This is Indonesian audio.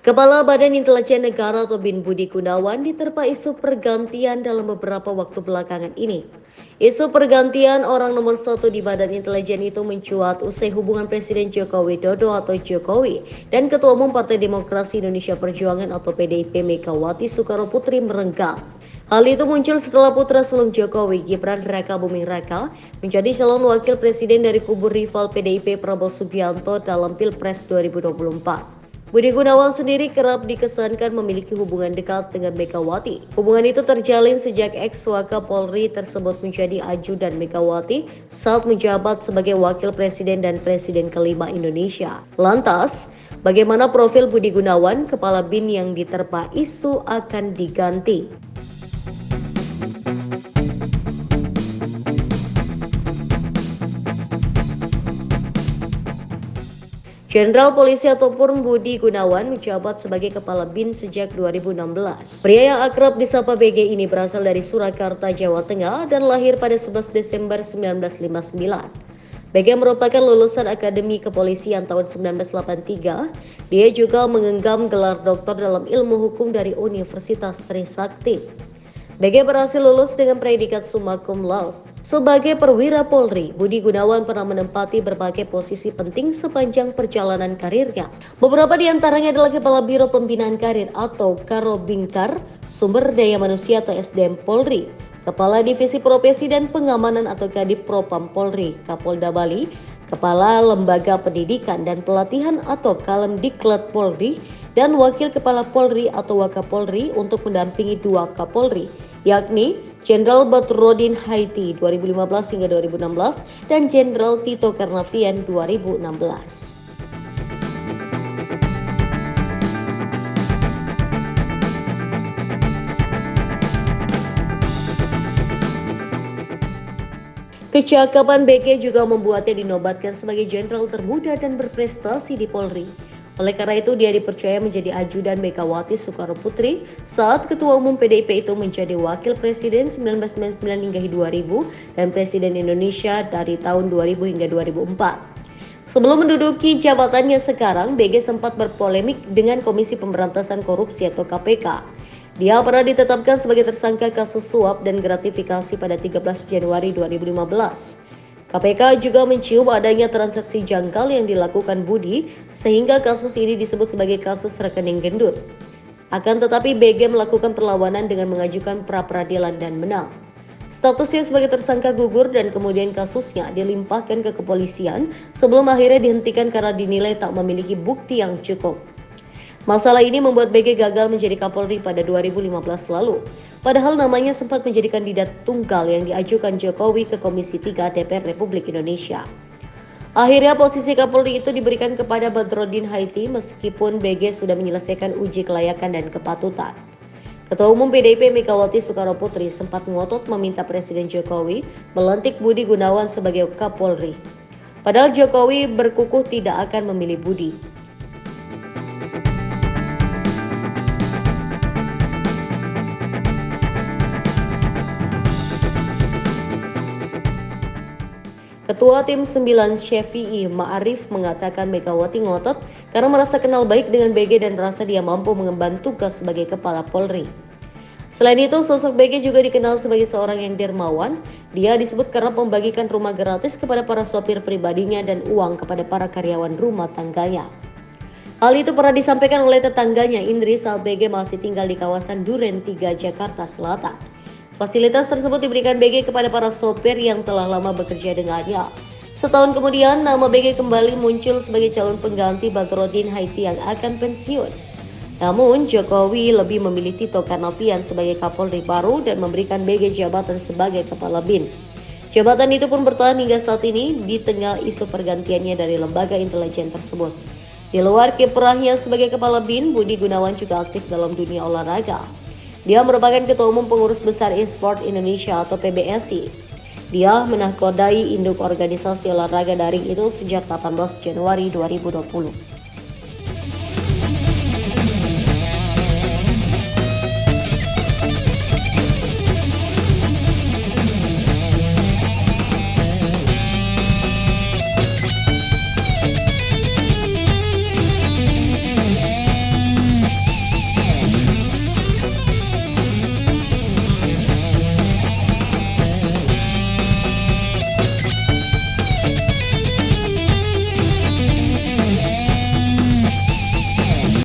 Kepala Badan Intelijen Negara atau BIN Budi Gunawan diterpa isu pergantian dalam beberapa waktu belakangan ini. Isu pergantian orang nomor satu di Badan Intelijen itu mencuat usai hubungan Presiden Joko Widodo atau Jokowi dan Ketua Umum Partai Demokrasi Indonesia Perjuangan atau PDIP Megawati Soekarnoputri merenggang. Hal itu muncul setelah putra sulung Jokowi, Gibran Raka Buming Raka, menjadi calon wakil presiden dari kubu rival PDIP Prabowo Subianto dalam Pilpres 2024. Budi Gunawan sendiri kerap dikesankan memiliki hubungan dekat dengan Megawati. Hubungan itu terjalin sejak ex-Wakapolri tersebut menjadi ajudan Megawati saat menjabat sebagai wakil presiden dan presiden kelima Indonesia. Lantas, bagaimana profil Budi Gunawan, kepala BIN yang diterpa isu akan diganti? Jenderal Polisi ataupun Budi Gunawan menjabat sebagai Kepala BIN sejak 2016. Pria yang akrab disapa BG ini berasal dari Surakarta, Jawa Tengah dan lahir pada 11 Desember 1959. BG merupakan lulusan Akademi Kepolisian tahun 1983. Dia juga mengenggam gelar doktor dalam ilmu hukum dari Universitas Trisakti. BG berhasil lulus dengan predikat summa cum laude. Sebagai perwira Polri, Budi Gunawan pernah menempati berbagai posisi penting sepanjang perjalanan karirnya. Beberapa di antaranya adalah Kepala Biro Pembinaan Karir atau Karobingkar, Sumber Daya Manusia atau SDM Polri, Kepala Divisi Profesi dan Pengamanan atau Kadif Propam Polri, Kapolda Bali, Kepala Lembaga Pendidikan dan Pelatihan atau Kalemdiklat Polri, dan Wakil Kepala Polri atau Wakapolri untuk mendampingi dua Kapolri, yakni Jenderal Badrodin Haiti 2015 hingga 2016 dan Jenderal Tito Karnavian 2016. Kecakapan BG juga membuatnya dinobatkan sebagai jenderal termuda dan berprestasi di Polri. Oleh karena itu, dia dipercaya menjadi ajudan Megawati Soekarnoputri saat Ketua Umum PDIP itu menjadi Wakil Presiden 1999 hingga 2000 dan Presiden Indonesia dari tahun 2000 hingga 2004. Sebelum menduduki jabatannya sekarang, BG sempat berpolemik dengan Komisi Pemberantasan Korupsi atau KPK. Dia pernah ditetapkan sebagai tersangka kasus suap dan gratifikasi pada 13 Januari 2015. KPK juga mencium adanya transaksi janggal yang dilakukan Budi sehingga kasus ini disebut sebagai kasus rekening gendut. Akan tetapi BG melakukan perlawanan dengan mengajukan pra-peradilan dan menang. Statusnya sebagai tersangka gugur dan kemudian kasusnya dilimpahkan ke kepolisian sebelum akhirnya dihentikan karena dinilai tak memiliki bukti yang cukup. Masalah ini membuat BG gagal menjadi Kapolri pada 2015 lalu. Padahal namanya sempat menjadi kandidat tunggal yang diajukan Jokowi ke Komisi 3 DPR Republik Indonesia. Akhirnya posisi Kapolri itu diberikan kepada Badrodin Haiti meskipun BG sudah menyelesaikan uji kelayakan dan kepatutan. Ketua Umum PDIP Megawati Soekarnoputri sempat ngotot meminta Presiden Jokowi melantik Budi Gunawan sebagai Kapolri. Padahal Jokowi berkukuh tidak akan memilih Budi. Ketua Tim 9 Syafi'i Ma'arif mengatakan Megawati ngotot karena merasa kenal baik dengan BG dan merasa dia mampu mengemban tugas sebagai Kepala Polri. Selain itu, sosok BG juga dikenal sebagai seorang yang dermawan. Dia disebut kerap membagikan rumah gratis kepada para sopir pribadinya dan uang kepada para karyawan rumah tangganya. Hal itu pernah disampaikan oleh tetangganya Indri saat BG masih tinggal di kawasan Duren 3, Jakarta Selatan. Fasilitas tersebut diberikan BG kepada para sopir yang telah lama bekerja dengannya. Setahun kemudian, nama BG kembali muncul sebagai calon pengganti Badrodin Haiti yang akan pensiun. Namun, Jokowi lebih memilih Tito Karnavian sebagai Kapolri baru dan memberikan BG jabatan sebagai Kepala BIN. Jabatan itu pun bertahan hingga saat ini di tengah isu pergantiannya dari lembaga intelijen tersebut. Di luar kiprahnya sebagai Kepala BIN, Budi Gunawan juga aktif dalam dunia olahraga. Dia merupakan Ketua Umum Pengurus Besar E-Sport Indonesia atau PBSI. Dia menahkodai induk organisasi olahraga daring itu sejak 18 Januari 2020.